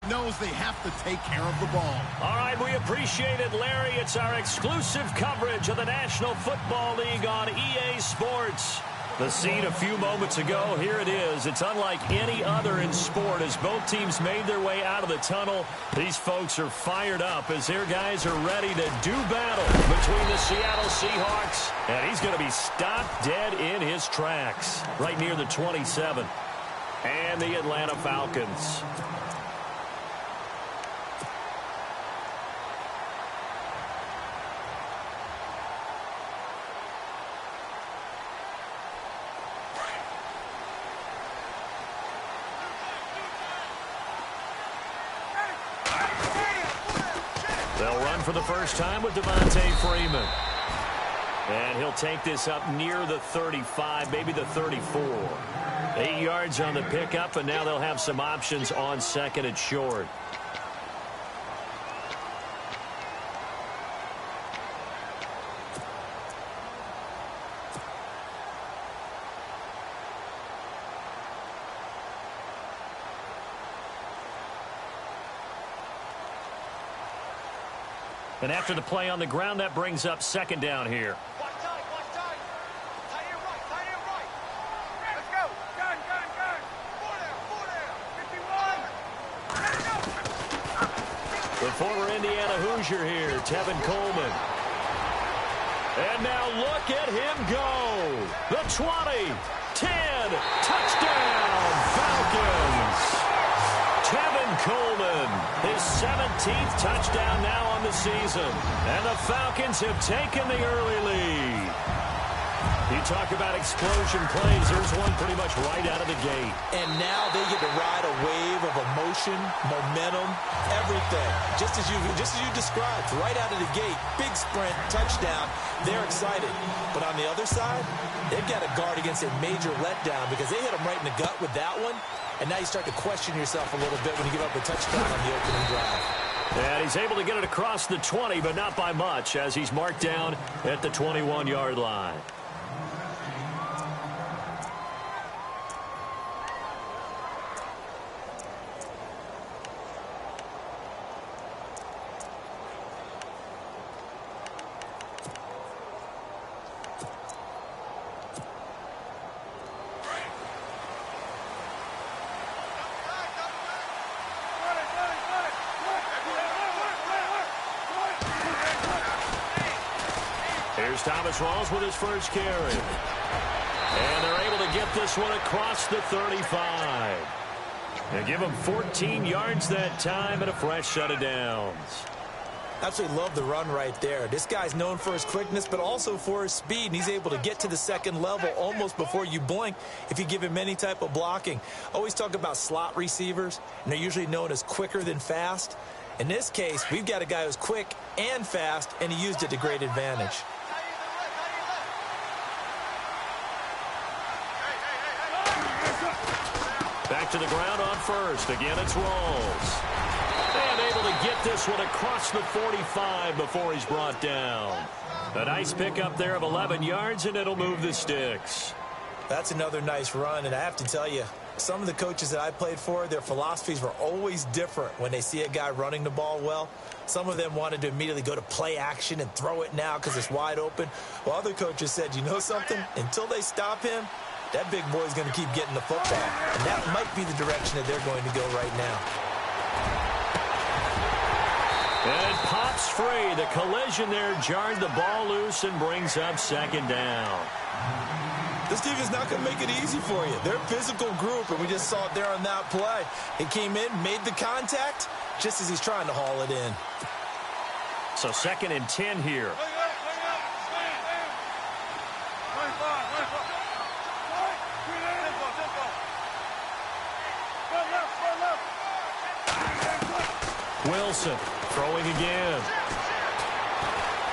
knows they have to take care of the ball. All right, we appreciate it, Larry. It's our exclusive coverage of the National Football League on EA Sports. The scene a few moments ago, here it is. It's unlike any other in sport as both teams made their way out of the tunnel. These folks are fired up as their guys are ready to do battle between the Seattle Seahawks. And he's going to be stopped dead in his tracks right near the 27. And the Atlanta Falcons. They'll run for the first time with Devontae Freeman. And he'll take this up near the 35, maybe the 34. 8 yards on the pickup, and now they'll have some options on second and short. And after the play on the ground, that brings up second down here. Watch time. Tight end right. Let's go. Gun. Four there. 51. The former Indiana Hoosier here, Tevin Coleman. And now look at him go. The 20, 10, touchdown, Falcons. Tevin Coleman, his 17th touchdown now on the season. And the Falcons have taken the early lead. You talk about explosion plays. There's one pretty much right out of the gate. And now they get to ride a wave of emotion, momentum, everything. Just as you described, right out of the gate, big sprint, touchdown. They're excited. But on the other side, they've got to guard against a major letdown because they hit them right in the gut with that one. And now you start to question yourself a little bit when you give up a touchdown on the opening drive. And he's able to get it across the 20, but not by much as he's marked down at the 21-yard line. Here's Thomas Rawls with his first carry. And they're able to get this one across the 35. They give him 14 yards that time and a fresh set of downs. Absolutely love the run right there. This guy's known for his quickness, but also for his speed. And he's able to get to the second level almost before you blink if you give him any type of blocking. Always talk about slot receivers, and they're usually known as quicker than fast. In this case, we've got a guy who's quick and fast, and he used it to great advantage. Back to the ground on first. Again, it's Rawls. And able to get this one across the 45 before he's brought down. A nice pickup there of 11 yards, and it'll move the sticks. That's another nice run, and I have to tell you, some of the coaches that I played for, their philosophies were always different when they see a guy running the ball well. Some of them wanted to immediately go to play action and throw it now because it's wide open. While other coaches said, you know something? Until they stop him, that big boy's going to keep getting the football. And that might be the direction that they're going to go right now. And it pops free. The collision there jarred the ball loose and brings up second down. This defense is not going to make it easy for you. They're a physical group, and we just saw it there on that play. He came in, made the contact, just as he's trying to haul it in. So second and 10 here. Wilson throwing again.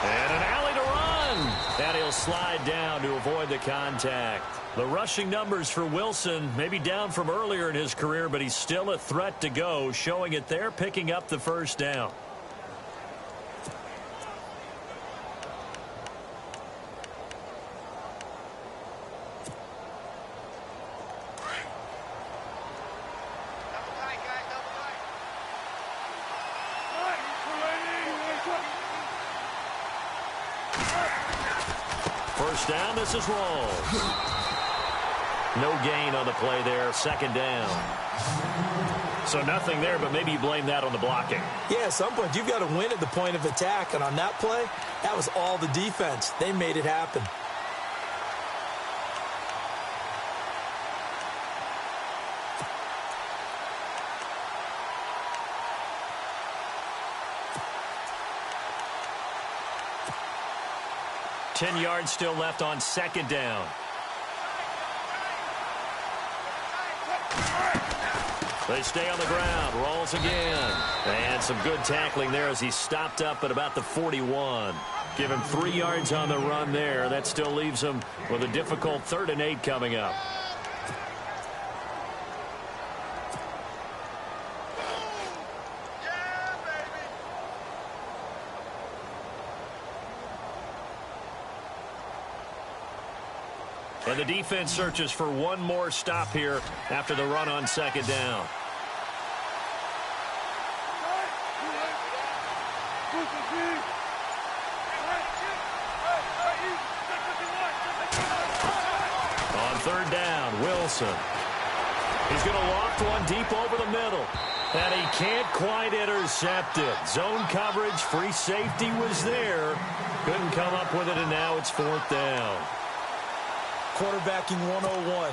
And an alley to run. And he'll slide down to avoid the contact. The rushing numbers for Wilson maybe down from earlier in his career, but he's still a threat to go, showing it there, picking up the first down. First down, this is Rawls. No gain on the play there, second down. So nothing there, but maybe you blame that on the blocking. Yeah, at some point, you've got to win at the point of attack. And on that play, that was all the defense. They made it happen. Ten yards still left on second down. They stay on the ground. Rolls again. And some good tackling there as he stopped up at about the 41. Give him 3 yards on the run there. That still leaves him with a difficult 3rd and 8 coming up. And the defense searches for one more stop here after the run on second down. On third down, Wilson. He's going to loft one deep over the middle. And he can't quite intercept it. Zone coverage, free safety was there. Couldn't come up with it, and now it's 4th down. Quarterbacking 101.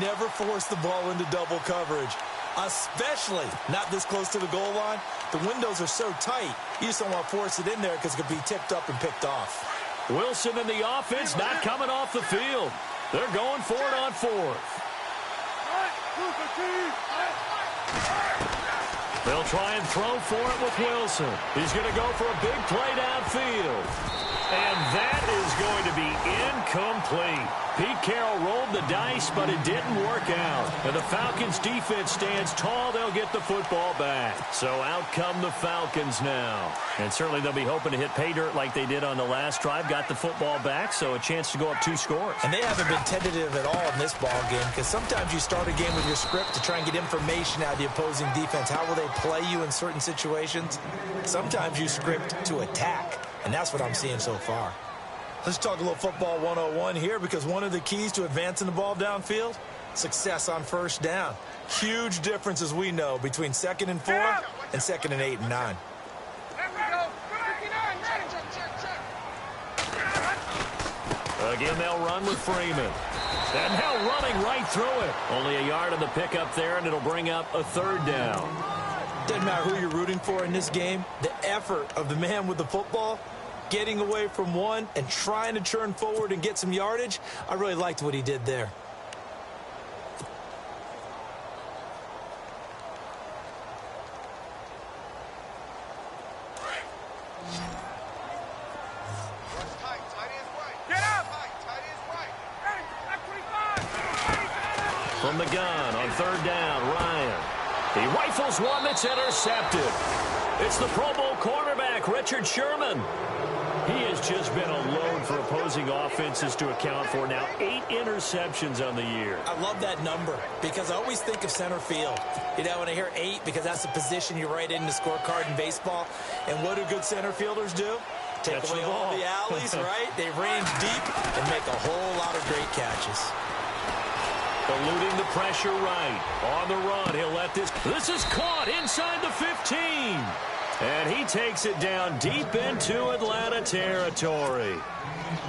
Never force the ball into double coverage, especially not this close to the goal line. The windows are so tight, you just don't want to force it in there because it could be tipped up and picked off. Wilson and the offense not coming off the field. They're going for it on 4th. They'll try and throw for it with Wilson. He's going to go for a big play downfield. And that is going to be incomplete. Pete Carroll rolled the dice, but it didn't work out. And the Falcons' defense stands tall. They'll get the football back. So out come the Falcons now. And certainly they'll be hoping to hit pay dirt like they did on the last drive. Got the football back, so a chance to go up 2 scores. And they haven't been tentative at all in this ball game because sometimes you start a game with your script to try and get information out of the opposing defense. How will they play you in certain situations? Sometimes you script to attack. And that's what I'm seeing so far. Let's talk a little football 101 here because one of the keys to advancing the ball downfield, success on first down. Huge difference, as we know, between 2nd and 4 and 2nd and 8 and 9. Again, they'll run with Freeman. And now running right through it. Only a yard on the pickup there, and it'll bring up a 3rd down. Doesn't matter who you're rooting for in this game. The effort of the man with the football, getting away from one and trying to turn forward and get some yardage, I really liked what he did there. From the gun on 3rd down, Ryan. He rifles one that's intercepted. It's the Pro Bowl cornerback, Richard Sherman. He has just been a load for opposing offenses to account for. Now 8 interceptions on the year. I love that number because I always think of center field. You know, when I hear 8, because that's the position you write in the scorecard in baseball. And what do good center fielders do? Take away all the alleys, right? They range deep and make a whole lot of great catches. Eluding the pressure right. On the run, he'll let this. This is caught inside the 15. And he takes it down deep into Atlanta territory.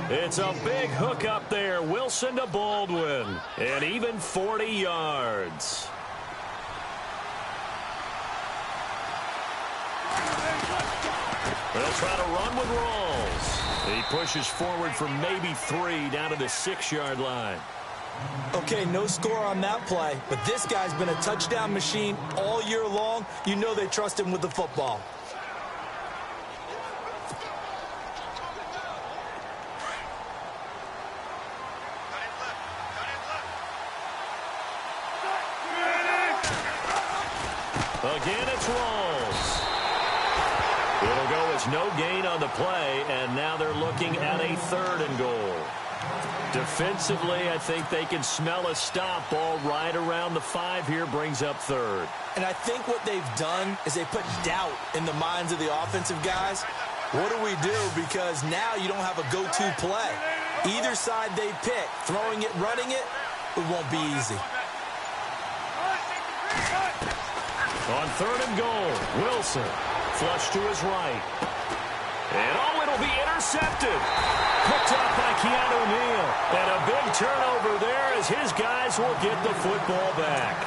It's a big hook up there. Wilson to Baldwin. And even 40 yards. They'll try to run with Rawls. He pushes forward for maybe 3 down to the 6-yard line. Okay, no score on that play, but this guy's been a touchdown machine all year long. You know they trust him with the football. Again, it's Rawls. It'll go as no gain on the play, and now they're looking at a 3rd and goal. Defensively, I think they can smell a stop. Ball right around the 5 here, brings up 3rd. And I think what they've done is they put doubt in the minds of the offensive guys. What do we do? Because now you don't have a go-to play. Either side they pick, throwing it, running it, it won't be easy. On 3rd and goal, Wilson flush to his right. And it'll be intercepted. Picked up by Keanu Neal. And a big turnover there as his guys will get the football back.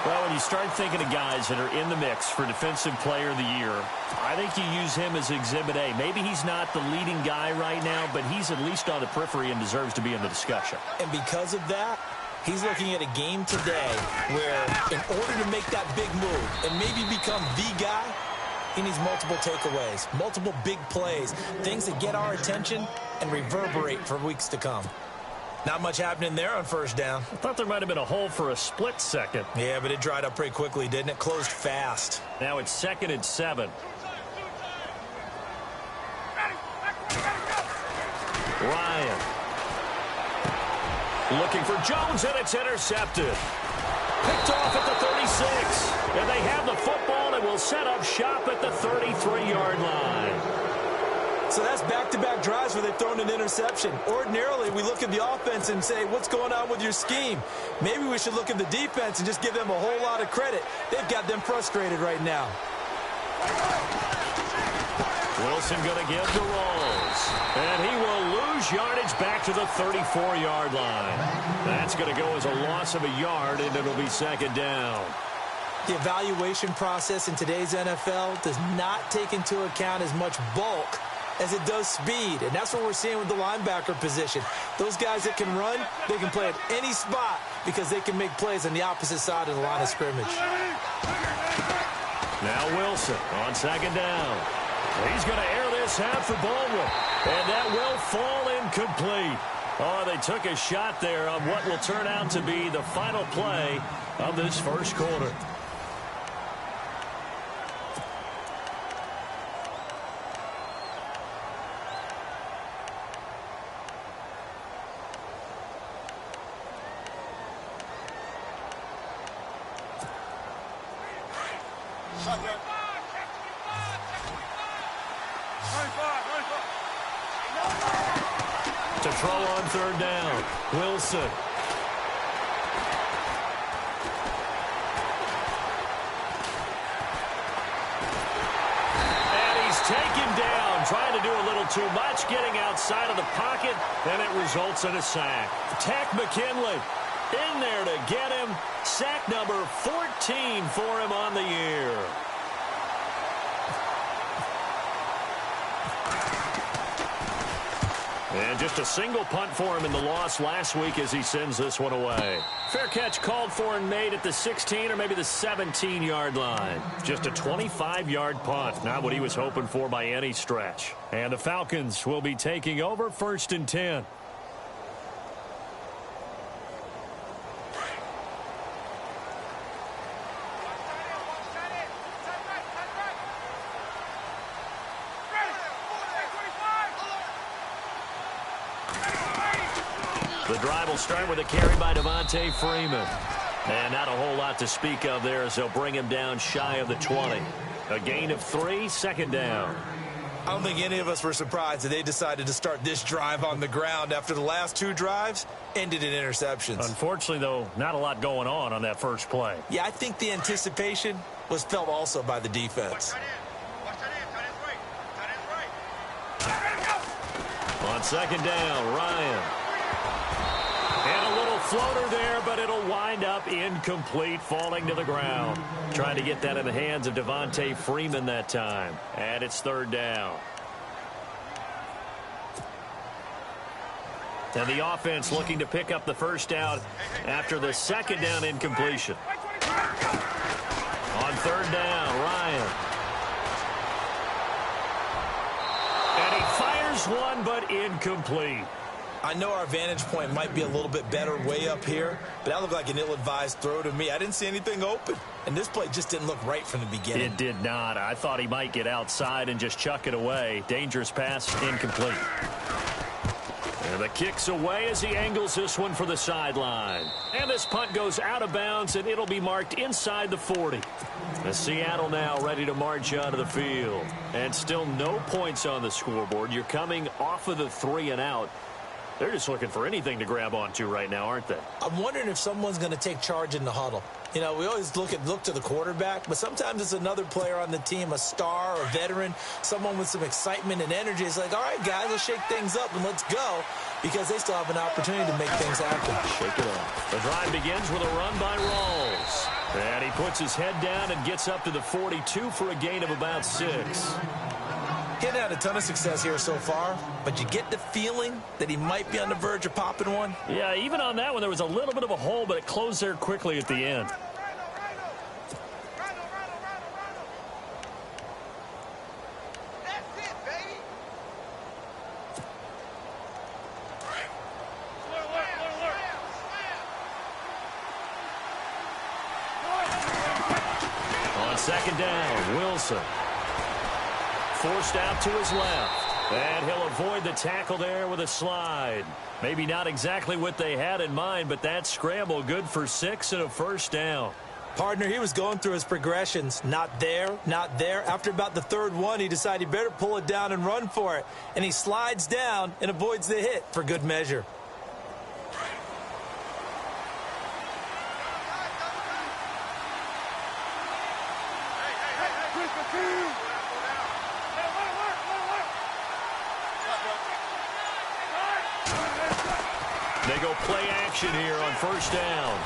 Well, when you start thinking of guys that are in the mix for Defensive Player of the Year, I think you use him as Exhibit A. Maybe he's not the leading guy right now, but he's at least on the periphery and deserves to be in the discussion. And because of that, he's looking at a game today where in order to make that big move and maybe become the guy, he needs multiple takeaways, multiple big plays, things that get our attention and reverberate for weeks to come. Not much happening there on 1st down. I thought there might have been a hole for a split second. Yeah, but it dried up pretty quickly, didn't it? Closed fast. Now it's 2nd and 7. Ryan. Looking for Jones, and it's intercepted. Picked off at the 36. And they have the football and will set up shop at the 33-yard line. So that's back-to-back drives where they've thrown an interception. Ordinarily, we look at the offense and say, what's going on with your scheme? Maybe we should look at the defense and just give them a whole lot of credit. They've got them frustrated right now. Wilson going to give to Rolls. And he will lose yardage back to the 34-yard line. That's going to go as a loss of a yard, and it'll be 2nd down. The evaluation process in today's NFL does not take into account as much bulk as it does speed, and that's what we're seeing with the linebacker position. Those guys that can run, they can play at any spot because they can make plays on the opposite side of the line of scrimmage. Now Wilson on 2nd down. He's going to air this out for Baldwin, and that will fall incomplete. Oh, they took a shot there on what will turn out to be the final play of this 1st quarter. To throw on 3rd down, Wilson. And he's taken down, trying to do a little too much, getting outside of the pocket, and it results in a sack. Tech McKinley in there to get him. Sack number 14 for him on the year. And just a single punt for him in the loss last week as he sends this one away. Fair catch called for and made at the 16 or maybe the 17-yard line. Just a 25-yard punt, not what he was hoping for by any stretch. And the Falcons will be taking over 1st and 10. The drive will start with a carry by Devontae Freeman. And not a whole lot to speak of there as they'll bring him down shy of the 20. A gain of 3, 2nd down. I don't think any of us were surprised that they decided to start this drive on the ground after the last 2 drives ended in interceptions. Unfortunately, though, not a lot going on that first play. Yeah, I think the anticipation was felt also by the defense. On 2nd down, Ryan. And a little floater there, but it'll wind up incomplete, falling to the ground. Trying to get that in the hands of Devontae Freeman that time. And it's 3rd down. And the offense looking to pick up the 1st down after the 2nd down incompletion. On 3rd down, Ryan. And he fires one, but incomplete. I know our vantage point might be a little bit better way up here, but that looked like an ill-advised throw to me. I didn't see anything open, and this play just didn't look right from the beginning. It did not. I thought he might get outside and just chuck it away. Dangerous pass, incomplete. And the kick's away as he angles this one for the sideline. And this punt goes out of bounds, and it'll be marked inside the 40. The Seattle now ready to march onto the field. And still no points on the scoreboard. You're coming off of the 3 and out. They're just looking for anything to grab onto right now, aren't they? I'm wondering if someone's going to take charge in the huddle. You know, we always look to the quarterback, but sometimes it's another player on the team, a star, a veteran, someone with some excitement and energy. It's like, all right, guys, let's shake things up and let's go, because they still have an opportunity to make things happen. Shake it up. The drive begins with a run by Rawls. And he puts his head down and gets up to the 42 for a gain of about 6. He hasn't had a ton of success here so far, but you get the feeling that he might be on the verge of popping one. Yeah, even on that one, there was a little bit of a hole, but it closed there quickly at the end. That's it, baby. On second down, Wilson. Forced out to his left. And he'll avoid the tackle there with a slide. Maybe not exactly what they had in mind, but that scramble good for 6 and a first down. Partner, he was going through his progressions. Not there, not there. After about the third one, he decided he better pull it down and run for it. And he slides down and avoids the hit for good measure. They go play action here on first down.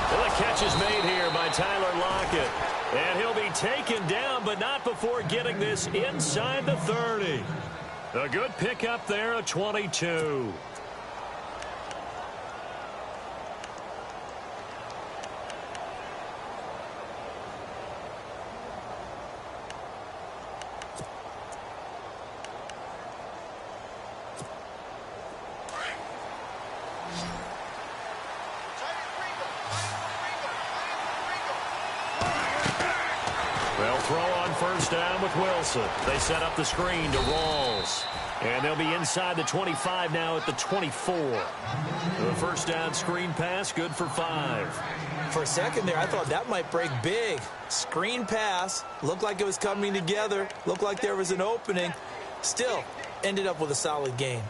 Well, the catch is made here by Tyler Lockett. And he'll be taken down, but not before getting this inside the 30. A good pickup there, a 22. They'll throw on first down with Wilson. They set up the screen to Rawls. And they'll be inside the 25 now at the 24. The first down screen pass, good for 5. For a second there, I thought that might break big. Screen pass, looked like it was coming together, looked like there was an opening. Still, ended up with a solid gain.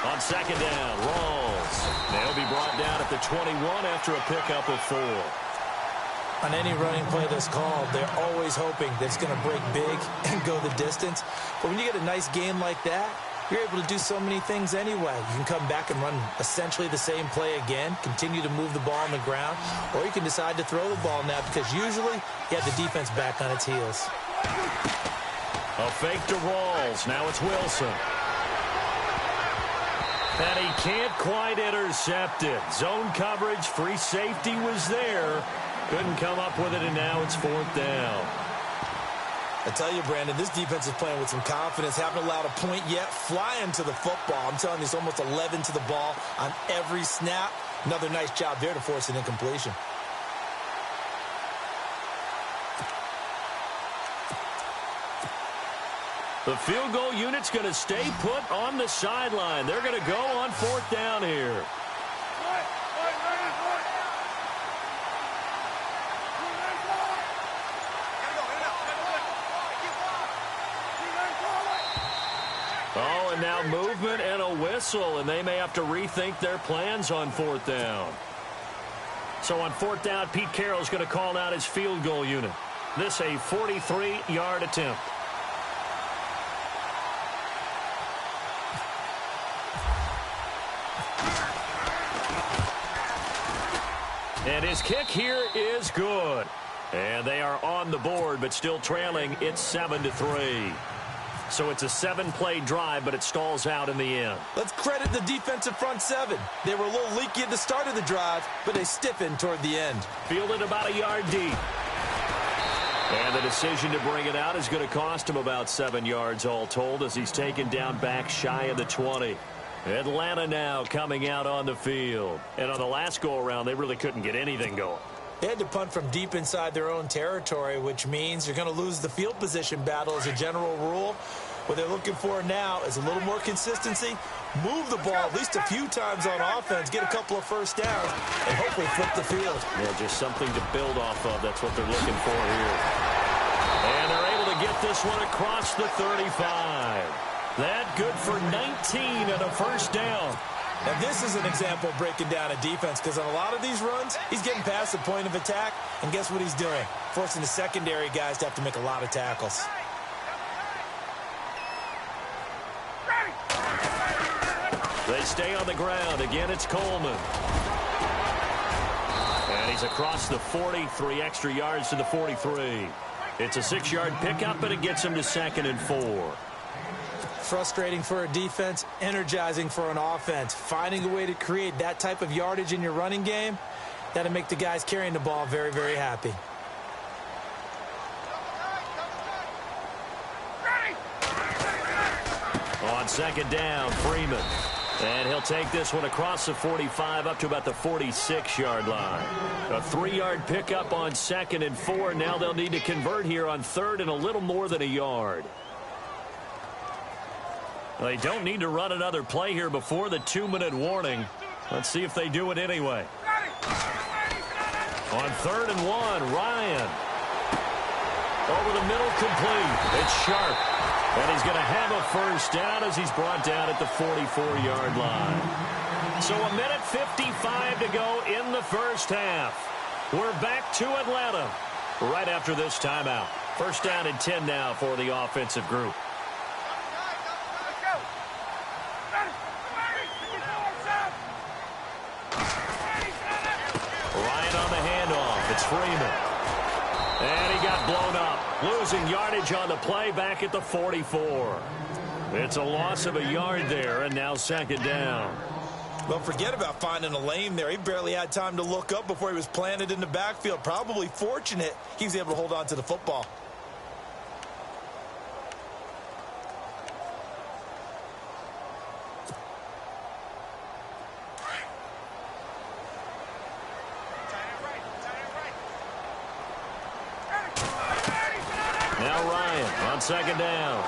On second down, Rawls. They'll be brought down at the 21 after a pickup of 4. On any running play that's called, they're always hoping that it's going to break big and go the distance. But when you get a nice gain like that, you're able to do so many things anyway. You can come back and run essentially the same play again, continue to move the ball on the ground, or you can decide to throw the ball now because usually you have the defense back on its heels. A fake to Rawls. Now it's Wilson. And he can't quite intercept it. Zone coverage, free safety was there. Couldn't come up with it, and now it's 4th down. I tell you, Brandon, this defense is playing with some confidence. Haven't allowed a point yet. Flying to the football. I'm telling you, it's almost 11 to the ball on every snap. Another nice job there to force an incompletion. The field goal unit's going to stay put on the sideline. They're going to go on 4th down here. Oh, and now movement and a whistle, and they may have to rethink their plans on 4th down. So on 4th down, Pete Carroll's going to call out his field goal unit. This a 43-yard attempt. And his kick here is good. And they are on the board, but still trailing. It's 7-3. So it's a 7-play drive, but it stalls out in the end. Let's credit the defensive front 7. They were a little leaky at the start of the drive, but they stiffened toward the end. Fielded about a yard deep. And the decision to bring it out is going to cost him about 7 yards all told as he's taken down back shy of the 20. Atlanta now coming out on the field. And on the last go-around, they really couldn't get anything going. They had to punt from deep inside their own territory, which means you're going to lose the field position battle as a general rule. What they're looking for now is a little more consistency move the ball at least a few times on offense, get a couple of first downs, and hopefully flip the field. Yeah, just something to build off of. That's what they're looking for here. And they're able to get this one across the 35. That good for 19 and a first down. Now, this is an example of breaking down a defense, because on a lot of these runs, he's getting past the point of attack, and guess what he's doing? Forcing the secondary guys to have to make a lot of tackles. They stay on the ground. Again, it's Coleman. And he's across the 40, 3 extra yards to the 43. It's a 6-yard pickup, and it gets him to 2nd and 4. Frustrating for a defense, energizing for an offense. Finding a way to create that type of yardage in your running game, that'll make the guys carrying the ball very, very happy. On 2nd down, Freeman. And he'll take this one across the 45 up to about the 46-yard line. A 3-yard pickup on 2nd and 4. Now they'll need to convert here on 3rd and a little more than a yard. They don't need to run another play here before the 2-minute warning. Let's see if they do it anyway. On 3rd and 1, Ryan. Over the middle, complete. It's Sharp. And he's going to have a first down as he's brought down at the 44-yard line. So 1:55 to go in the first half. We're back to Atlanta right after this timeout. First down and 10 now for the offensive group. Ryan on the handoff. It's Freeman. And he got blown up. Losing yardage on the play back at the 44. It's a loss of a yard there, and now 2nd down. Well, forget about finding a lane there. He barely had time to look up before he was planted in the backfield. Probably fortunate he was able to hold on to the football. Now Ryan on 2nd down.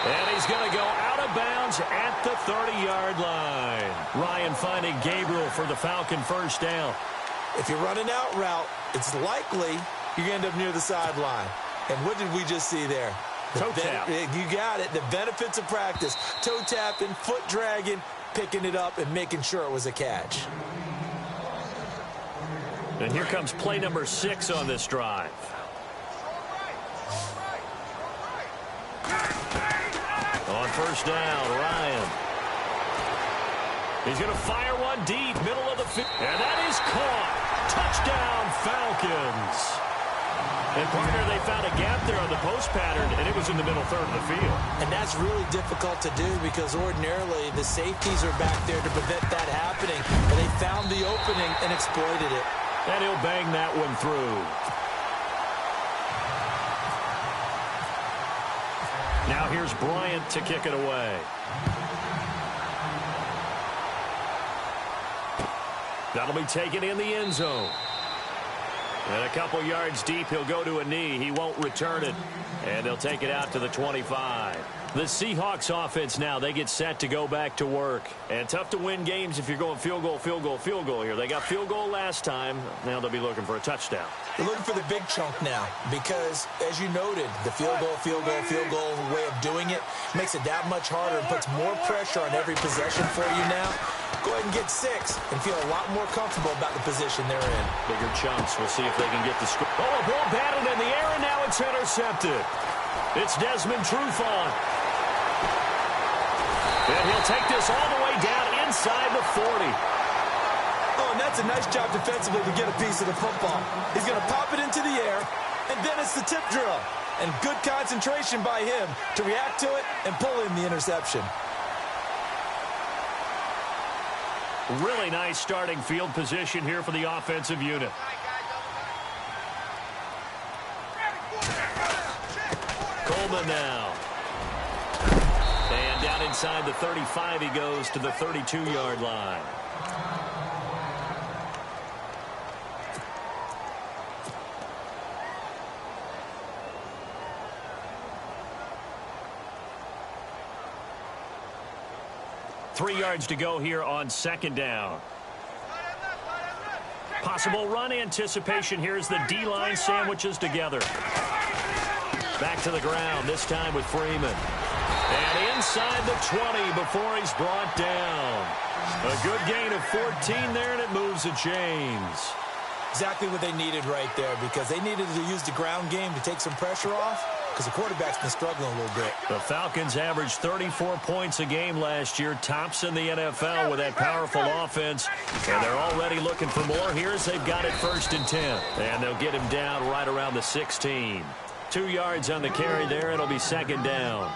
And he's going to go out of bounds at the 30-yard line. Ryan finding Gabriel for the Falcon first down. If you're running out route, it's likely you're going to end up near the sideline. And what did we just see there? Toe tap. You got it. The benefits of practice. Toe tapping, foot dragging, picking it up, and making sure it was a catch. And here comes play number 6 on this drive. On first down, Ryan. He's going to fire one deep, middle of the field. And that is caught. Touchdown, Falcons. And, partner, they found a gap there on the post pattern, and it was in the middle third of the field. And that's really difficult to do because ordinarily the safeties are back there to prevent that happening. But they found the opening and exploited it. And he'll bang that one through. Now here's Bryant to kick it away. That'll be taken in the end zone. And a couple yards deep, he'll go to a knee. He won't return it. And they'll take it out to the 25. The Seahawks offense now, they get set to go back to work. And tough to win games if you're going field goal, field goal, field goal here. They got field goal last time. Now they'll be looking for a touchdown. They're looking for the big chunk now because, as you noted, the field goal way of doing it makes it that much harder and puts more pressure on every possession for you now. Go ahead and get 6 and feel a lot more comfortable about the position they're in. Bigger chunks. We'll see if they can get the score. Oh, a ball batted in the air, and now it's intercepted. It's Desmond Trufant. And he'll take this all the way down inside the 40. Oh, and that's a nice job defensively to get a piece of the football. He's going to pop it into the air, and then it's the tip drill. And good concentration by him to react to it and pull in the interception. Really nice starting field position here for the offensive unit. Coleman now. And down inside the 35 he goes to the 32-yard line. 3 yards to go here on second down. Possible run anticipation. Here's the D-line sandwiches together. Back to the ground, this time with Freeman. And inside the 20 before he's brought down. A good gain of 14 there, and it moves the chains. Exactly what they needed right there, because they needed to use the ground game to take some pressure off, because the quarterback's been struggling a little bit. The Falcons averaged 34 points a game last year, tops in the NFL with that powerful offense, and they're already looking for more. Here's they've got it 1st and 10, and they'll get him down right around the 16. 2 yards on the carry there. It'll be second down.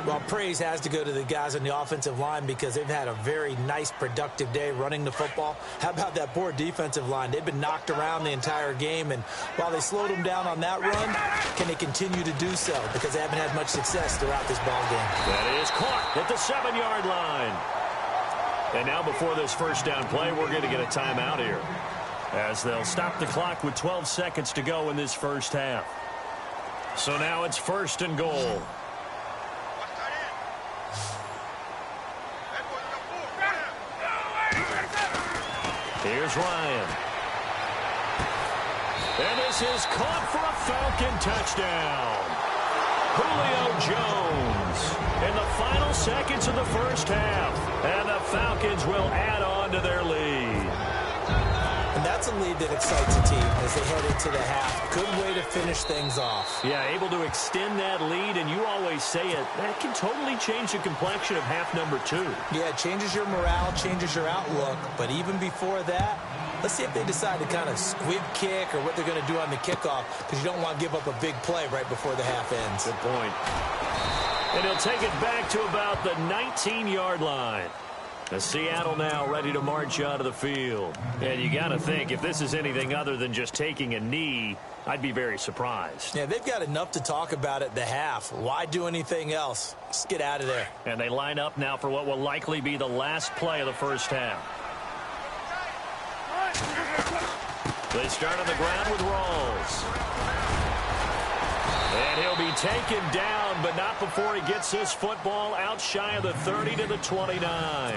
Well, praise has to go to the guys on the offensive line because they've had a very nice, productive day running the football. How about that poor defensive line? They've been knocked around the entire game, and while they slowed them down on that run, can they continue to do so? Because they haven't had much success throughout this ball game. That is caught at the 7-yard line. And now before this first down play, we're going to get a timeout here, as they'll stop the clock with 12 seconds to go in this first half. So now it's 1st and goal. Here's Ryan. And this is caught for a Falcon touchdown. Julio Jones in the final seconds of the first half. And the Falcons will add on to their lead. And that's a lead that excites a team as they head into the half. Good way to finish things off. Yeah, able to extend that lead, and you always say it, that can totally change the complexion of half number 2. Yeah, it changes your morale, changes your outlook. But even before that, let's see if they decide to kind of squib kick or what they're going to do on the kickoff, because you don't want to give up a big play right before the half ends. Good point. And he'll take it back to about the 19-yard line. The Seattle now ready to march out of the field. And you got to think, if this is anything other than just taking a knee, I'd be very surprised. Yeah, they've got enough to talk about at the half. Why do anything else? Just get out of there. And they line up now for what will likely be the last play of the first half. They start on the ground with Rawls. And he'll be taken down, but not before he gets this football out shy of the 30 to the 29.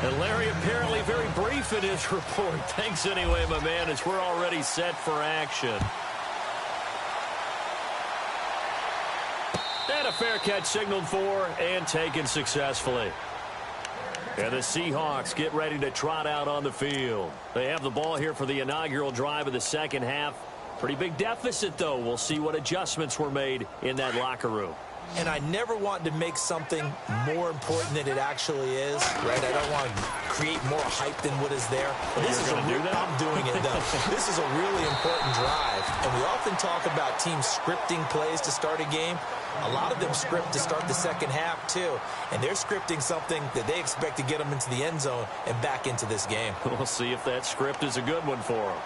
And Larry apparently very brief in his report. Thanks anyway, my man, as we're already set for action. And a fair catch signaled for and taken successfully. And the Seahawks get ready to trot out on the field. They have the ball here for the inaugural drive of the second half. Pretty big deficit, though. We'll see what adjustments were made in that locker room. And I never want to make something more important than it actually is, right? I don't want to create more hype than what is there. This is do that? I'm doing it, though. This is a really important drive. And we often talk about teams scripting plays to start a game. A lot of them script to start the second half, too. And they're scripting something that they expect to get them into the end zone and back into this game. We'll see if that script is a good one for them.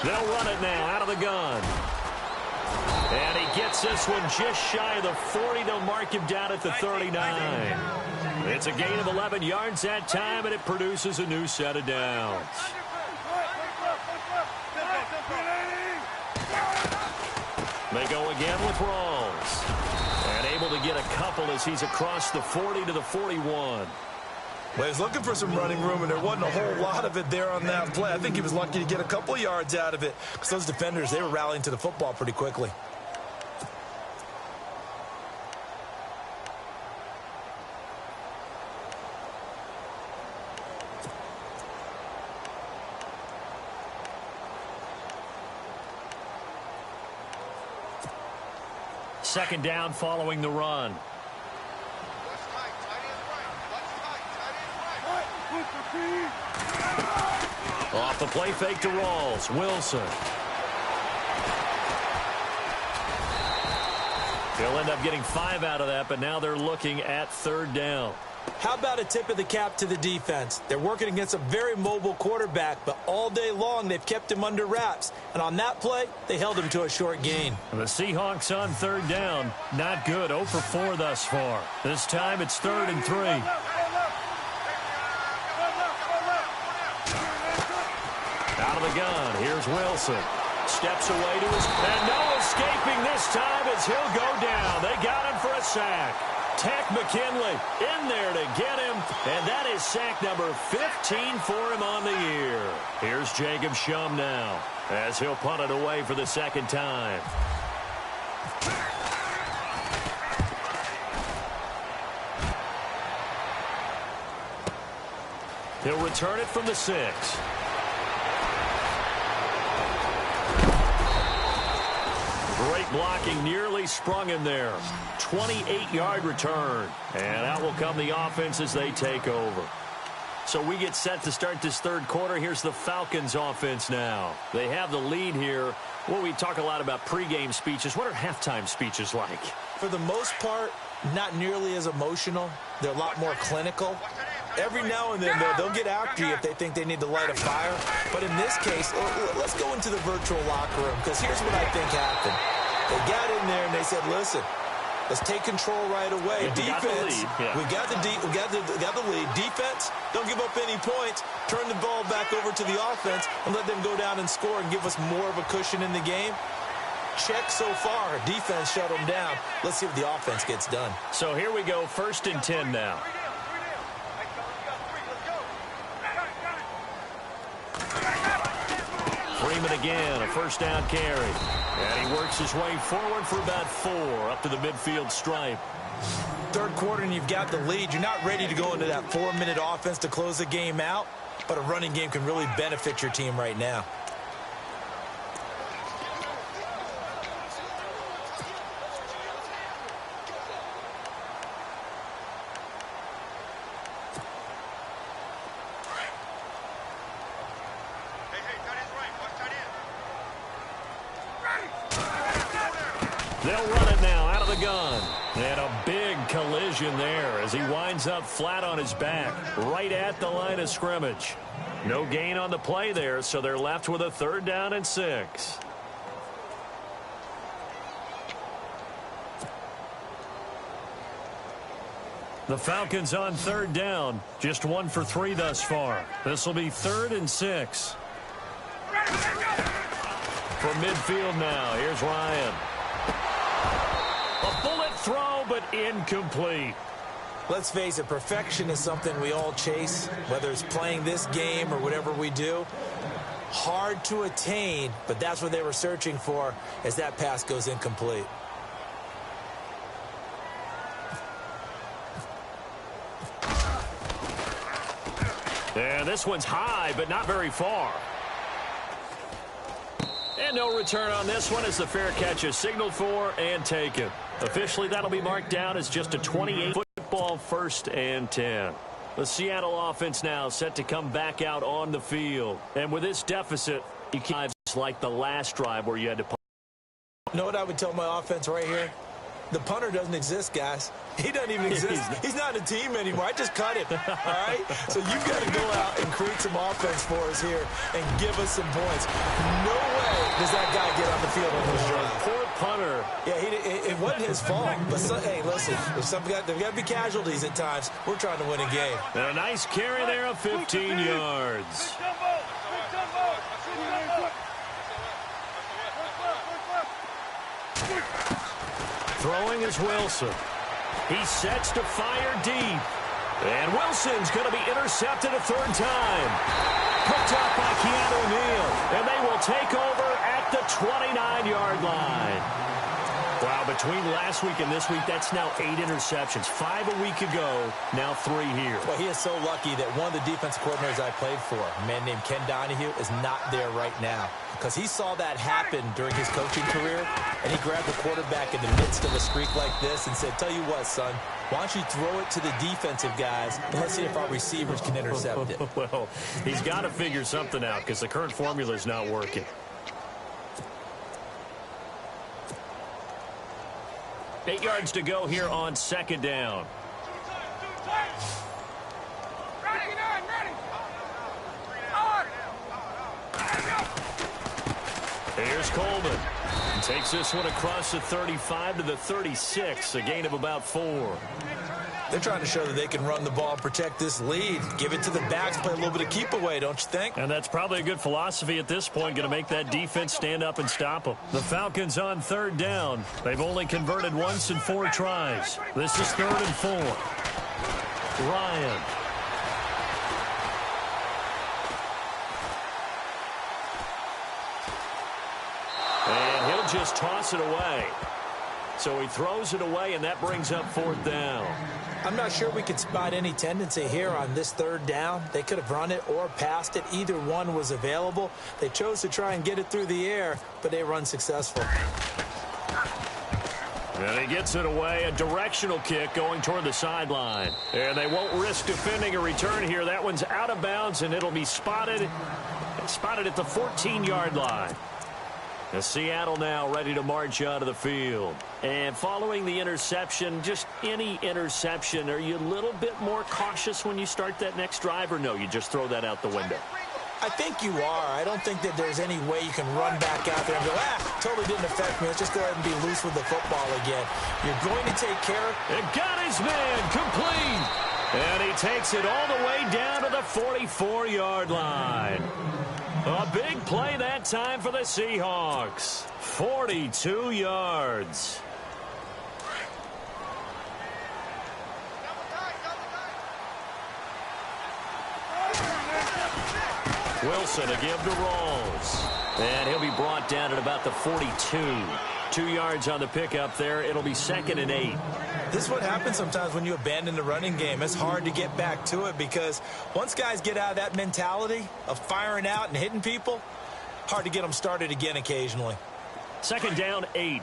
They'll run it now out of the gun. And he gets this one just shy of the 40. They'll mark him down at the 39. It's a gain of 11 yards that time, and it produces a new set of downs. They go again with Rawls. And able to get a couple as he's across the 40 to the 41. Well, he was looking for some running room, and there wasn't a whole lot of it there on that play. I think he was lucky to get a couple of yards out of it because those defenders, they were rallying to the football pretty quickly. Second down following the run. Off the play fake to Rawls. Wilson. He'll end up getting 5 out of that, but now they're looking at third down. How about a tip of the cap to the defense? They're working against a very mobile quarterback, but all day long they've kept him under wraps. And on that play, they held him to a short gain. The Seahawks on third down. Not good. 0 for 4 thus far. This time it's 3rd and 3. the gun. Here's Wilson. Steps away to his... And no escaping this time as he'll go down. They got him for a sack. Tech McKinley in there to get him. And that is sack number 15 for him on the year. Here's Jacob Shum now as he'll punt it away for the second time. He'll return it from the 6. Great blocking, nearly sprung him there. 28-yard return. And out will come the offense as they take over. So we get set to start this third quarter. Here's the Falcons offense now. They have the lead here. Well, we talk a lot about pregame speeches. What are halftime speeches like? For the most part, not nearly as emotional. They're a lot more clinical. Every now and then, they'll get after you if they think they need to light a fire. But in this case, let's go into the virtual locker room, because here's what I think happened. They got in there and they said, listen, let's take control right away. Defense, we got the lead. Defense, don't give up any points. Turn the ball back over to the offense and let them go down and score and give us more of a cushion in the game. Check so far. Defense shut them down. Let's see what the offense gets done. So here we go, 1st and 10 now. Freeman again, a first down carry. And he works his way forward for about 4 up to the midfield stripe. Third quarter and you've got the lead. You're not ready to go into that 4-minute offense to close the game out, but a running game can really benefit your team right now. They'll run it now out of the gun. And a big collision there as he winds up flat on his back right at the line of scrimmage. No gain on the play there, so they're left with a 3rd down and 6. The Falcons on 3rd down. Just 1 for 3 thus far. This will be 3rd and 6. From midfield now, here's Ryan. A bullet throw, but incomplete. Let's face it, perfection is something we all chase, whether it's playing this game or whatever we do. Hard to attain, but that's what they were searching for as that pass goes incomplete. And this one's high, but not very far. And no return on this one as the fair catch is signaled for and taken. Officially, that'll be marked down as just a 28-football 1st and 10. The Seattle offense now set to come back out on the field. And with this deficit, you can't like the last drive where you had to punt. You know what I would tell my offense right here? The punter doesn't exist, guys. He doesn't even exist. He's not a team anymore. I just cut him, all right? So you've got to go out and create some offense for us here and give us some points. No way does that guy get on the field on this drive. Poor punter. Yeah, it wasn't his fault. But, hey, listen, there's got to be casualties at times. We're trying to win a game. And a nice carry there of 15 yards. Throwing is Wilson. He sets to fire deep. And Wilson's going to be intercepted a 3rd time. Picked up by Keanu Neal. And they will take over at the 29-yard line. Wow, between last week and this week, that's now 8 interceptions. 5 a week ago, now 3 here. Well, he is so lucky that one of the defensive coordinators I played for, a man named Ken Donahue, is not there right now. Because he saw that happen during his coaching career, and he grabbed the quarterback in the midst of a streak like this and said, tell you what, son, why don't you throw it to the defensive guys, and let's see if our receivers can intercept it. Well, he's got to figure something out because the current formula is not working. Eight yards to go here on 2nd down. Here's Coleman. Takes this one across the 35 to the 36, a gain of about 4. They're trying to show that they can run the ball and protect this lead. Give it to the backs, play a little bit of keep away, don't you think? And that's probably a good philosophy at this point, going to make that defense stand up and stop them. The Falcons on third down. They've only converted once in 4 tries. This is 3rd and 4. Ryan. And he'll just toss it away. So he throws it away, and that brings up 4th down. I'm not sure we could spot any tendency here on this 3rd down. They could have run it or passed it. Either one was available. They chose to try and get it through the air, but they were unsuccessful. And he gets it away, a directional kick going toward the sideline. And they won't risk defending a return here. That one's out of bounds, and it'll be spotted at the 14-yard line. And Seattle now ready to march out of the field. And following the interception, just any interception, are you a little bit more cautious when you start that next drive, or no, you just throw that out the window? I think you are. I don't think that there's any way you can run back out there and go, totally didn't affect me. Let's just go ahead and be loose with the football again. You're going to take care of it. Got his man complete. And he takes it all the way down to the 44-yard line. A big play that time for the Seahawks. 42 yards. Wilson to give to Rawls. And he'll be brought down at about the 42. 2 yards on the pickup there. It'll be 2nd and 8. This is what happens sometimes when you abandon the running game. It's hard to get back to it because once guys get out of that mentality of firing out and hitting people, hard to get them started again occasionally. 2nd down, 8.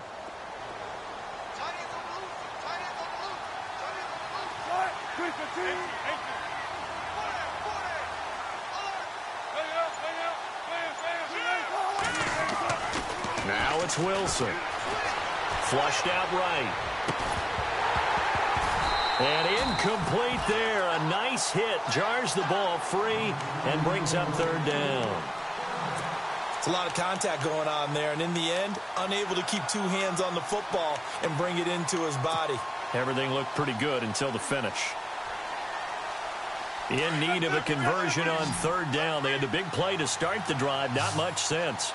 Now it's Wilson. Flushed out right. And incomplete there. A nice hit. Jars the ball free and brings up 3rd down. It's a lot of contact going on there. And in the end, unable to keep 2 hands on the football and bring it into his body. Everything looked pretty good until the finish. In need of a conversion on 3rd down. They had the big play to start the drive. Not much sense.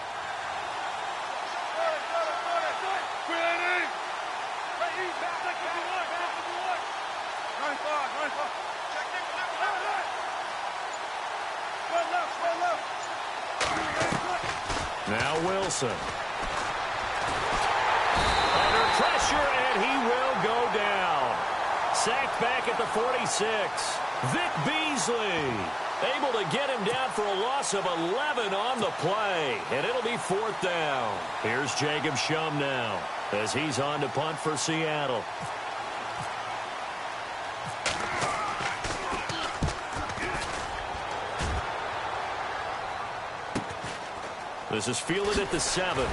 Now Wilson. Under pressure, and he will go down. Sacked back at the 46. Vic Beasley able to get him down for a loss of 11 on the play. And it'll be 4th down. Here's Jacob Shum now as he's on to punt for Seattle. This is fielded at the 7.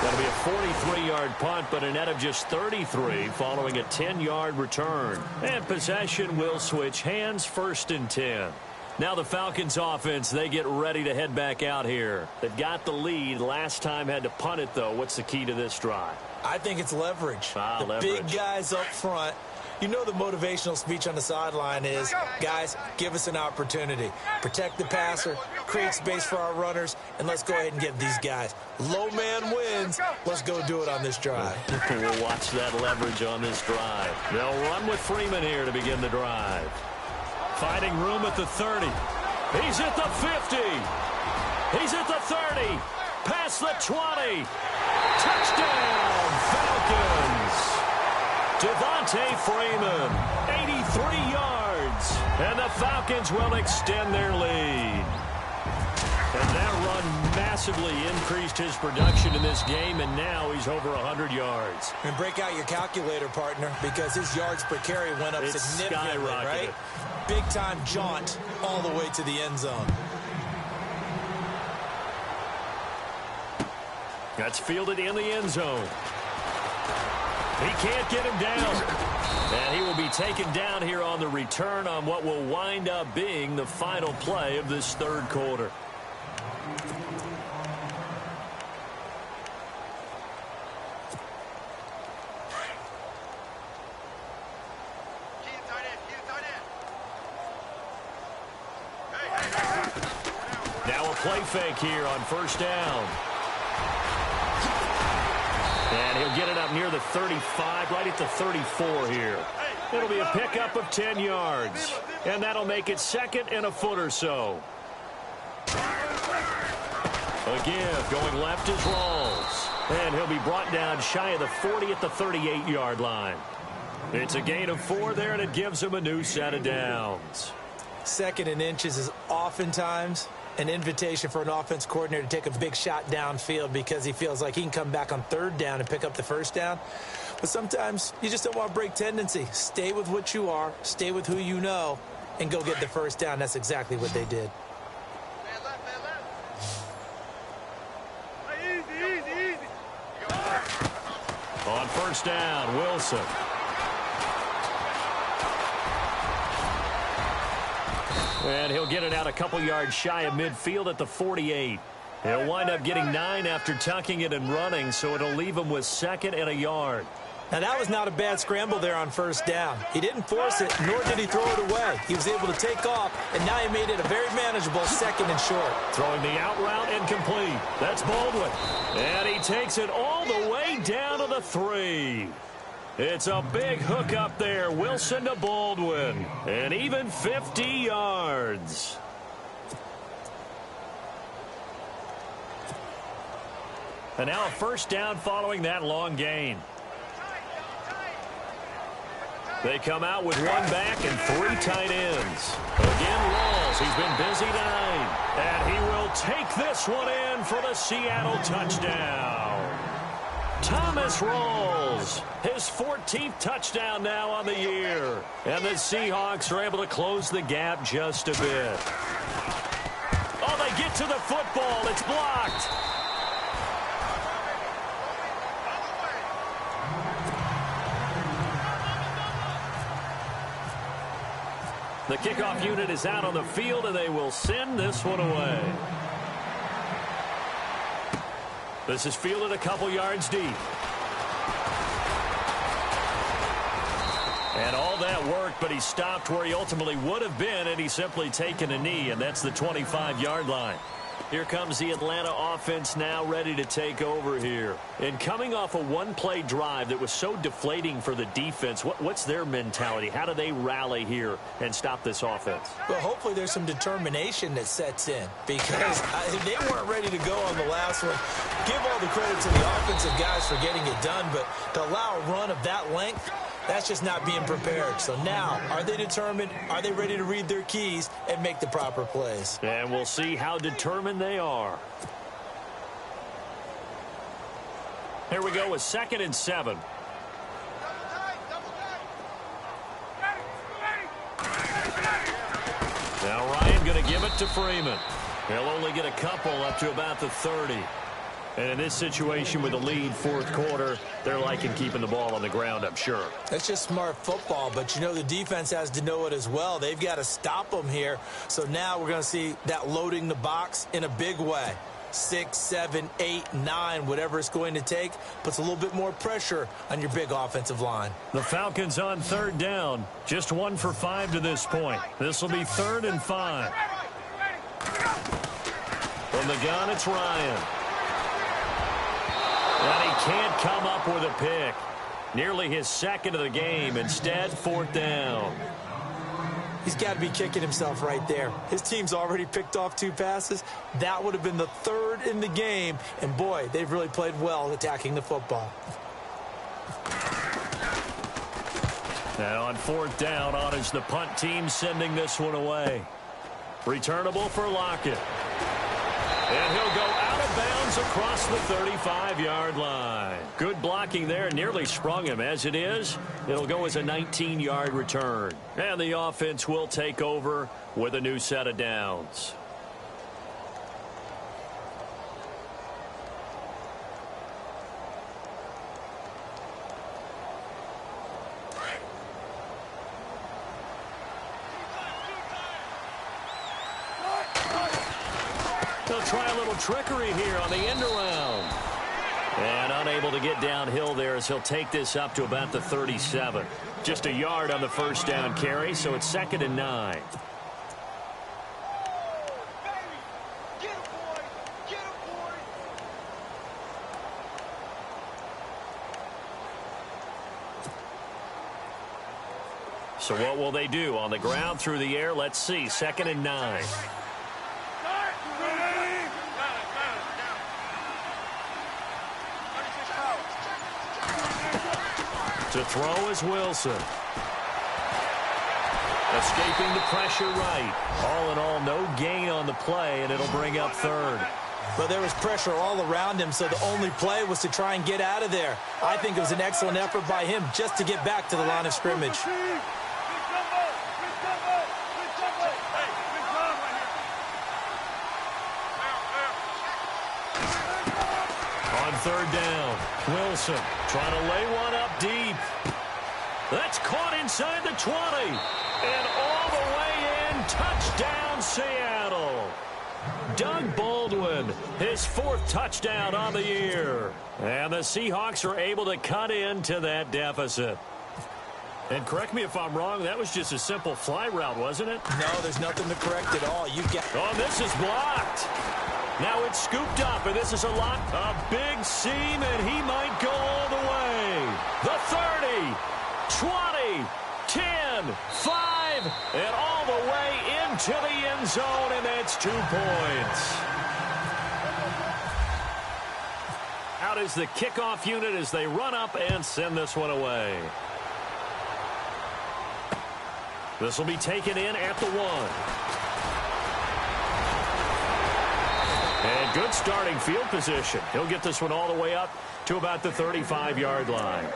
That'll be a 43-yard punt, but a net of just 33 following a 10-yard return. And possession will switch hands, 1st and 10. Now the Falcons offense, they get ready to head back out here. They've got the lead. Last time had to punt it, though. What's the key to this drive? I think it's leverage. Leverage. Big guys up front. You know the motivational speech on the sideline is, guys, give us an opportunity. Protect the passer, create space for our runners, and let's go ahead and get these guys. Low man wins. Let's go do it on this drive. We'll watch that leverage on this drive. They'll run with Freeman here to begin the drive. Finding room at the 30. He's at the 50. He's at the 30. Past the 20. Touchdown, Falcons. Devontae Freeman, 83 yards. And the Falcons will extend their lead. And that run massively increased his production in this game, and now he's over 100 yards. And break out your calculator, partner, because his yards per carry went up significantly, right? Big-time jaunt all the way to the end zone. That's fielded in the end zone. He can't get him down. And he will be taken down here on the return on what will wind up being the final play of this 3rd quarter. play fake here on first down. And he'll get it up near the 35, right at the 34 here. It'll be a pickup of 10 yards. And that'll make it second and a foot or so. Again, going left is Rawls. And he'll be brought down shy of the 40 at the 38-yard line. It's a gain of 4 there, and it gives him a new set of downs. Second and inches is oftentimes an invitation for an offense coordinator to take a big shot downfield because he feels like he can come back on third down and pick up the first down. But sometimes you just don't want to break tendency. Stay with what you are, stay with who you know, and go get the first down. That's exactly what they did. On first down, Wilson. And he'll get it out a couple yards shy of midfield at the 48. He'll wind up getting 9 after tucking it and running, so it'll leave him with second and a yard. Now, that was not a bad scramble there on first down. He didn't force it, nor did he throw it away. He was able to take off, and now he made it a very manageable second and short. Throwing the out route incomplete. That's Baldwin. And he takes it all the way down to the 3. It's a big hook up there. Wilson to Baldwin. And even 50 yards. And now a first down following that long gain. They come out with 1 back and 3 tight ends. Again, Rawls. He's been busy tonight. And he will take this one in for the Seattle touchdown. Thomas Rawls, his 14th touchdown now on the year. And the Seahawks are able to close the gap just a bit. Oh, they get to the football. It's blocked. The kickoff unit is out on the field, and they will send this one away. This is fielded a couple yards deep. And all that worked, but he stopped where he ultimately would have been, and he's simply taken a knee, and that's the 25-yard line. Here comes the Atlanta offense now ready to take over here. And coming off a one-play drive that was so deflating for the defense, what's their mentality? How do they rally here and stop this offense? Well, hopefully there's some determination that sets in because they weren't ready to go on the last one. Give all the credit to the offensive guys for getting it done, but to allow a run of that length, that's just not being prepared. So now, are they determined? Are they ready to read their keys and make the proper plays? And we'll see how determined they are. Here we go with 2nd and 7. Now Ryan going to give it to Freeman. He'll only get a couple up to about the 30. And in this situation with the lead 4th quarter, they're liking keeping the ball on the ground, I'm sure. That's just smart football, but you know the defense has to know it as well. They've got to stop them here. So now we're going to see that loading the box in a big way. 6, 7, 8, 9, whatever it's going to take, puts a little bit more pressure on your big offensive line. The Falcons on 3rd down. Just 1 for 5 to this point. This will be 3rd and 5. From the gun, it's Ryan. And he can't come up with a pick. Nearly his 2nd of the game. Instead, 4th down. He's got to be kicking himself right there. His team's already picked off 2 passes. That would have been the 3rd in the game. And, boy, they've really played well attacking the football. Now on 4th down, honors the punt team sending this one away. Returnable for Lockett. And he'll go out of bounds across the 35-yard line. Good blocking there. Nearly sprung him. As it is, it'll go as a 19-yard return. And the offense will take over with a new set of downs. They'll try a little trickery here on the end around. And unable to get downhill there as he'll take this up to about the 37. Just a yard on the first down carry, so it's 2nd and 9. So what will they do? On the ground, through the air, let's see. 2nd and 9. To throw is Wilson. Escaping the pressure right. All in all, no gain on the play, and it'll bring up 3rd. But there was pressure all around him, so the only play was to try and get out of there. I think it was an excellent effort by him just to get back to the line of scrimmage. On 3rd down, Wilson trying to lay one up deep. That's caught inside the 20. And all the way in, touchdown Seattle. Doug Baldwin, his 4th touchdown on the year. And the Seahawks are able to cut into that deficit. And correct me if I'm wrong, that was just a simple fly route, wasn't it? No, there's nothing to correct at all. Oh, this is blocked. Now it's scooped up, and this is a big seam, and he might go all the way. The 30, 20, 10, 5, and all the way into the end zone, and that's 2 points. Out is the kickoff unit as they run up and send this one away. This will be taken in at the 1. And good starting field position. He'll get this one all the way up to about the 35-yard line.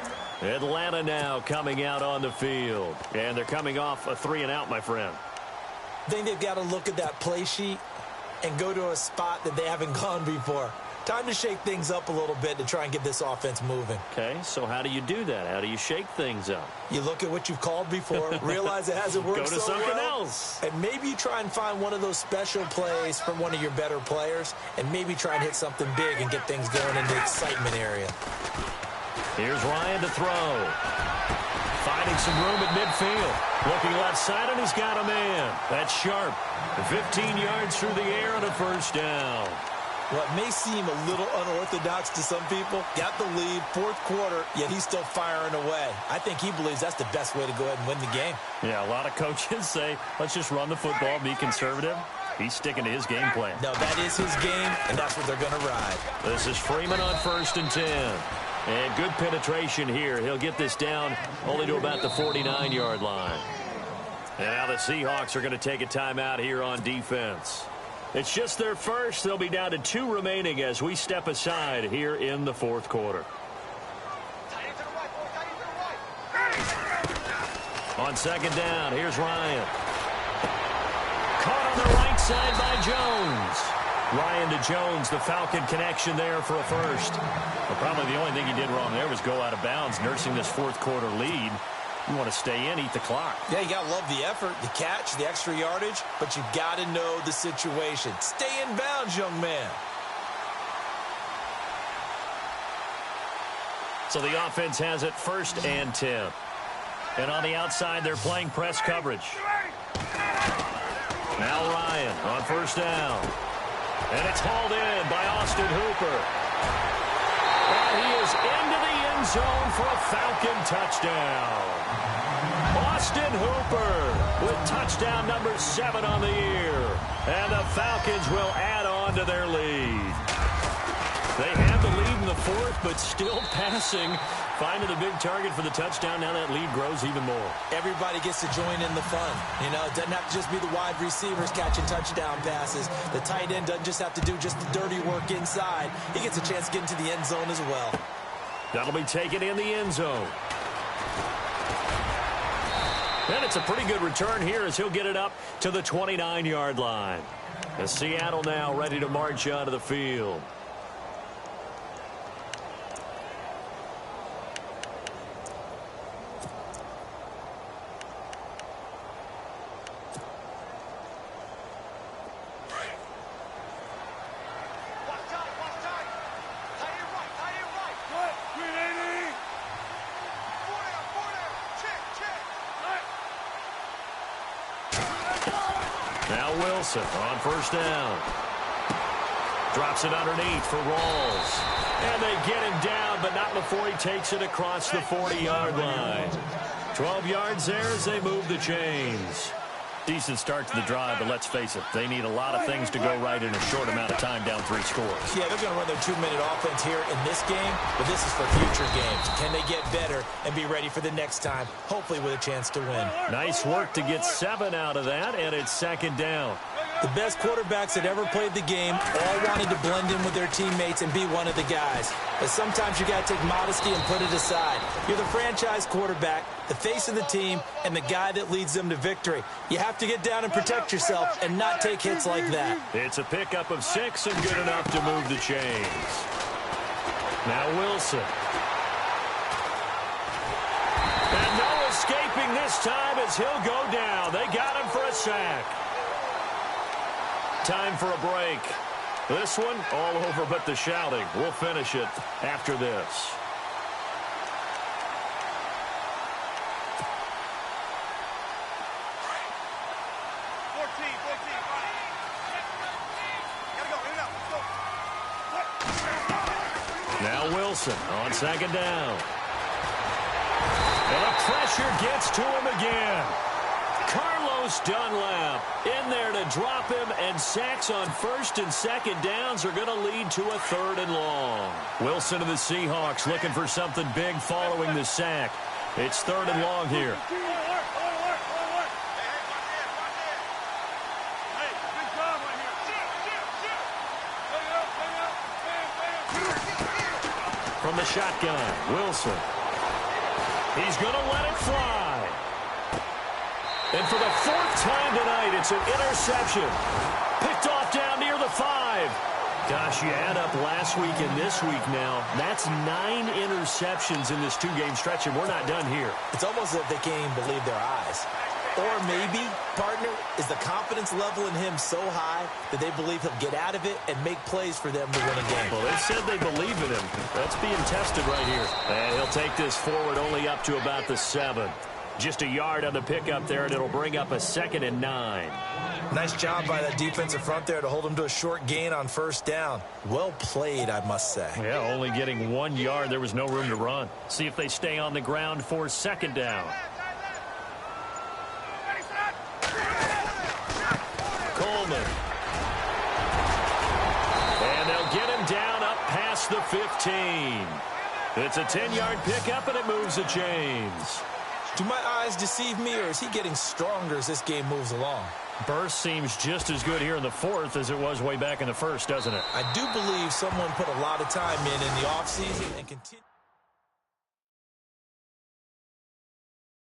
Atlanta now coming out on the field. And they're coming off a 3-and-out, my friend. I think they've got to look at that play sheet and go to a spot that they haven't gone before. Time to shake things up a little bit to try and get this offense moving. Okay, so how do you do that? How do you shake things up? You look at what you've called before, realize it hasn't worked Go to so something well, else. and maybe you try and find one of those special plays from one of your better players, and maybe try and hit something big and get things going in the excitement area. Here's Ryan to throw. Finding some room at midfield. Looking left side, and he's got a man. That's sharp. 15 yards through the air and a 1st down. What may seem a little unorthodox to some people, got the lead, 4th quarter, yet he's still firing away. I think he believes that's the best way to go ahead and win the game. Yeah, a lot of coaches say, let's just run the football, be conservative. He's sticking to his game plan. No, that is his game, and that's what they're going to ride. This is Freeman on 1st and 10. And good penetration here. He'll get this down only to about the 49-yard line. And now the Seahawks are going to take a timeout here on defense. It's just their first. They'll be down to 2 remaining as we step aside here in the 4th quarter. On 2nd down, here's Ryan. Caught on the right side by Jones. Ryan to Jones, the Falcon connection there for a 1st. Well, probably the only thing he did wrong there was go out of bounds, nursing this 4th quarter lead. You want to stay in, eat the clock. Yeah, you got to love the effort, the catch, the extra yardage, but you got to know the situation. Stay in bounds, young man. So the offense has it 1st and 10. And on the outside, they're playing press coverage. Now Ryan on 1st down. And it's hauled in by Austin Hooper. And he is into the end zone for a Falcon touchdown. Austin Hooper with touchdown number 7 on the year. And the Falcons will add on to their lead. They have the lead in the 4th, but still passing. Finding the big target for the touchdown. Now that lead grows even more. Everybody gets to join in the fun. You know, it doesn't have to just be the wide receivers catching touchdown passes. The tight end doesn't just have to do just the dirty work inside. He gets a chance to get into the end zone as well. That'll be taken in the end zone. And it's a pretty good return here as he'll get it up to the 29-yard line. And Seattle now ready to march onto the field. Now Wilson on 1st down. Drops it underneath for Rawls. And they get him down, but not before he takes it across the 40-yard line. 12 yards there as they move the chains. Decent start to the drive, but let's face it, they need a lot of things to go right in a short amount of time down 3 scores. Yeah, they're going to run their 2-minute offense here in this game, but this is for future games. Can they get better and be ready for the next time, hopefully with a chance to win? Nice work to get 7 out of that, and it's 2nd down. The best quarterbacks that ever played the game all wanted to blend in with their teammates and be one of the guys. But sometimes you got to take modesty and put it aside. You're the franchise quarterback, the face of the team, and the guy that leads them to victory. You have to get down and protect yourself and not take hits like that. It's a pickup of 6 and good enough to move the chains. Now Wilson. And no escaping this time as he'll go down. They got him for a sack. Time for a break. This one all over but the shouting. We'll finish it after this. Now Wilson on 2nd down. And the pressure gets to him again. Carlos Dunlap in there to drop him, and sacks on 1st and 2nd downs are going to lead to a 3rd and long. Wilson of the Seahawks looking for something big following the sack. It's 3rd and long here. From the shotgun, Wilson. He's going to let it fly. And for the 4th time tonight, it's an interception. Picked off down near the 5. Gosh, you add up last week and this week now. That's 9 interceptions in this 2-game stretch, and we're not done here. It's almost as if they can't even believe their eyes. Or maybe, partner, is the confidence level in him so high that they believe he'll get out of it and make plays for them to win a game. Well, they said they believe in him. That's being tested right here. And he'll take this forward only up to about the 7. Just a yard on the pickup there, and it'll bring up a 2nd and 9. Nice job by that defensive front there to hold him to a short gain on 1st down. Well played, I must say. Yeah, only getting 1 yard. There was no room to run. See if they stay on the ground for 2nd down. Coleman. And they'll get him down up past the 15. It's a 10-yard pickup, and it moves the chains. Do my eyes deceive me, or is he getting stronger as this game moves along? Burst seems just as good here in the 4th as it was way back in the 1st, doesn't it? I do believe someone put a lot of time in the offseason and continue.